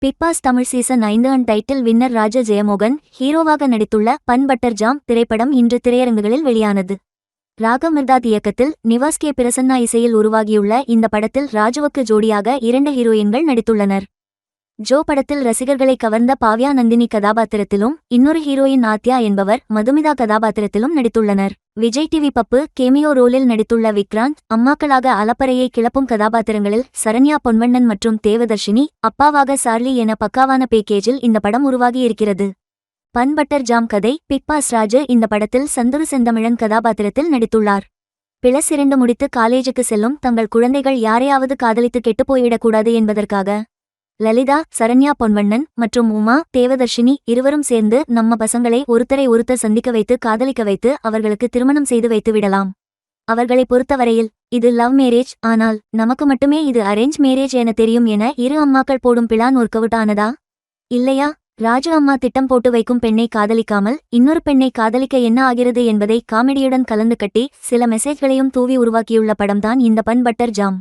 Big Boss Tamil season 5 and title winner Raja Jayamohan ஹீரோவாக நடித்துள்ள bun butter jam திரைப்படம் இன்று திரையரங்குகளில் வெளியானது. ராகவ் மெர்தாத் இயக்கத்தில் நிவாஸ் கே பிரசன்னா இசையில் உருவாகியுள்ள இந்த படத்தில் ராஜுவுக்கு ஜோடியாக 2 ஹீரோயின்கள் நடித்துள்ளனர். ஜோ படத்தில் ரசிகர்களை கவர்ந்த பாவ்யா நந்தினி கதாபாத்திரத்திலும் இன்னொரு ஹீரோயின் ஆத்யா என்பவர் மதுமிதா கதாபாத்திரத்திலும் நடித்துள்ளனர். விஜய் டிவி பப்பு கேமியோ ரோலில் நடித்துள்ள விக்ராந்த் அம்மாக்களாக அலப்பறையை கிளப்பும் கதாபாத்திரங்களில் சரண்யா பொன்வண்ணன் மற்றும் தேவதர்ஷினி அப்பாவாக சார்லி என பக்காவான பேக்கேஜில் இந்த படம் உருவாகியிருக்கிறது. பன் பட்டர் ஜாம் கதை. பிக் பாஸ் ராஜு இந்த படத்தில் சந்துரு செந்தமிழன் கதாபாத்திரத்தில் நடித்துள்ளார். +2 முடித்து காலேஜுக்கு செல்லும் தங்கள் குழந்தைகள் யாரையாவது காதலித்து கெட்டுப்போய்விடக்கூடாது என்பதற்காக லலிதா, சரண்யா பொன்வண்ணன் மற்றும் உமா, தேவதர்ஷினி இருவரும் சேர்ந்து நம்ம பசங்களை ஒருத்தரை ஒருத்தர் சந்திக்க வைத்து காதலிக்க வைத்து அவர்களுக்கு திருமணம் செய்து வைத்து விடலாம். அவர்களை பொறுத்தவரையில் இது லவ் மேரேஜ், ஆனால் நமக்கு மட்டுமே இது அரேஞ்ச் மேரேஜ் என தெரியும் என இரு அம்மாக்கள் போடும் பிளான் ஒர்க் அவுட் ஆனதா இல்லையா? ராஜு அம்மா திட்டம் போட்டு வைக்கும் பெண்ணை காதலிக்காமல் இன்னொரு பெண்ணை காதலிக்க என்ன ஆகிறது என்பதை காமெடியுடன் கலந்து கட்டி சில மெசேஜ்களையும் தூவி உருவாக்கியுள்ள படம்தான் இந்த பன் பட்டர் ஜாம்.